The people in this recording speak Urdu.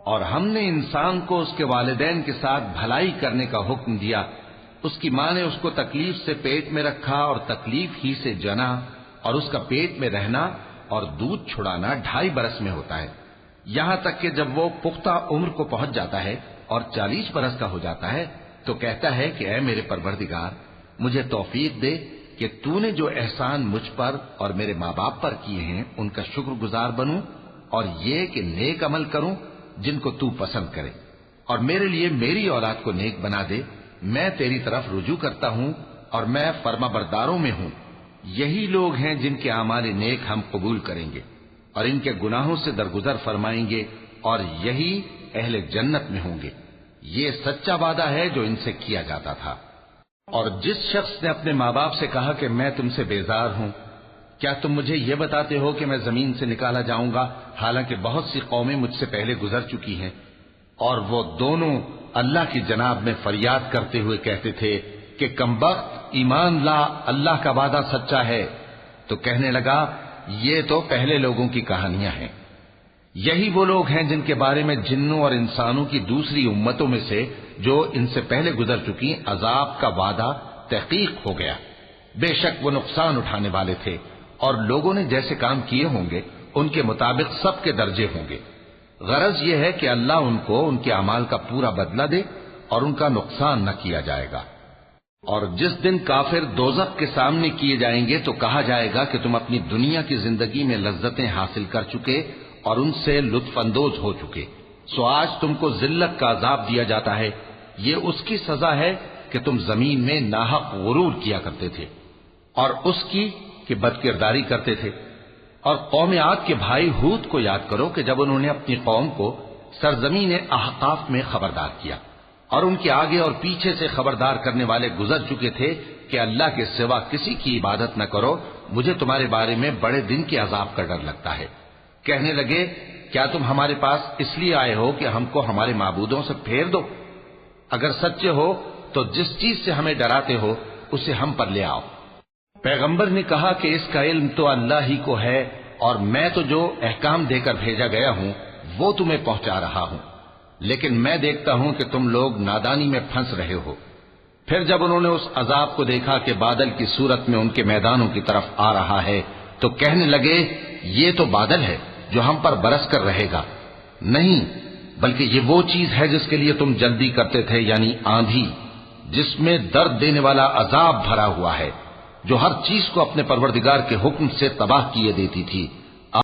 اور ہم نے انسان کو اس کے والدین کے ساتھ بھلائی کرنے کا حکم دیا، اس کی ماں نے اس کو تکلیف سے پیٹ میں رکھا اور تکلیف ہی سے جنا، اور اس کا پیٹ میں رہنا اور دودھ چھڑانا 2.5 برس میں ہوتا ہے، یہاں تک کہ جب وہ پختہ عمر کو پہنچ جاتا ہے اور 40 برس کا ہو جاتا ہے تو کہتا ہے کہ اے میرے پروردگار، مجھے توفیق دے کہ تو نے جو احسان مجھ پر اور میرے ماں باپ پر کیے ہیں ان کا شکر گزار بنوں، اور یہ کہ نیک عمل کروں جن کو تو پسند کرے، اور میرے لیے میری اولاد کو نیک بنا دے، میں تیری طرف رجوع کرتا ہوں اور میں فرما برداروں میں ہوں۔ یہی لوگ ہیں جن کے اعمال نیک ہم قبول کریں گے اور ان کے گناہوں سے درگزر فرمائیں گے، اور یہی اہل جنت میں ہوں گے۔ یہ سچا وعدہ ہے جو ان سے کیا جاتا تھا۔ اور جس شخص نے اپنے ماں باپ سے کہا کہ میں تم سے بیزار ہوں، کیا تم مجھے یہ بتاتے ہو کہ میں زمین سے نکالا جاؤں گا، حالانکہ بہت سی قومیں مجھ سے پہلے گزر چکی ہیں؟ اور وہ دونوں اللہ کی جناب میں فریاد کرتے ہوئے کہتے تھے کہ کمبخت، ایمان لا، اللہ کا وعدہ سچا ہے۔ تو کہنے لگا یہ تو پہلے لوگوں کی کہانیاں ہیں، یہی وہ لوگ ہیں جن کے بارے میں جنوں اور انسانوں کی دوسری امتوں میں سے جو ان سے پہلے گزر چکی عذاب کا وعدہ تحقیق ہو گیا۔ بے شک وہ نقصان اٹھانے والے تھے، اور لوگوں نے جیسے کام کیے ہوں گے ان کے مطابق سب کے درجے ہوں گے۔ غرض یہ ہے کہ اللہ ان کو ان کے اعمال کا پورا بدلہ دے اور ان کا نقصان نہ کیا جائے گا۔ اور جس دن کافر دوزخ کے سامنے کیے جائیں گے تو کہا جائے گا کہ تم اپنی دنیا کی زندگی میں لذتیں حاصل کر چکے اور ان سے لطف اندوز ہو چکے، سو آج تم کو ذلت کا عذاب دیا جاتا ہے، یہ اس کی سزا ہے کہ تم زمین میں ناحق غرور کیا کرتے تھے، اور اس کی کہ بدکرداری کرتے تھے۔ اور قوم عاد کے بھائی ہود کو یاد کرو کہ جب انہوں نے اپنی قوم کو سرزمین احقاف میں خبردار کیا، اور ان کے آگے اور پیچھے سے خبردار کرنے والے گزر چکے تھے کہ اللہ کے سوا کسی کی عبادت نہ کرو، مجھے تمہارے بارے میں بڑے دن کے عذاب کا ڈر لگتا ہے۔ کہنے لگے کیا تم ہمارے پاس اس لیے آئے ہو کہ ہم کو ہمارے معبودوں سے پھیر دو؟ اگر سچے ہو تو جس چیز سے ہمیں ڈراتے ہو اسے ہم پر لے آؤ۔ پیغمبر نے کہا کہ اس کا علم تو اللہ ہی کو ہے، اور میں تو جو احکام دے کر بھیجا گیا ہوں وہ تمہیں پہنچا رہا ہوں، لیکن میں دیکھتا ہوں کہ تم لوگ نادانی میں پھنس رہے ہو۔ پھر جب انہوں نے اس عذاب کو دیکھا کہ بادل کی صورت میں ان کے میدانوں کی طرف آ رہا ہے تو کہنے لگے یہ تو بادل ہے جو ہم پر برس کر رہے گا، نہیں بلکہ یہ وہ چیز ہے جس کے لیے تم جلدی کرتے تھے، یعنی آندھی، جس میں درد دینے والا عذاب بھرا ہوا ہے، جو ہر چیز کو اپنے پروردگار کے حکم سے تباہ کیے دیتی تھی۔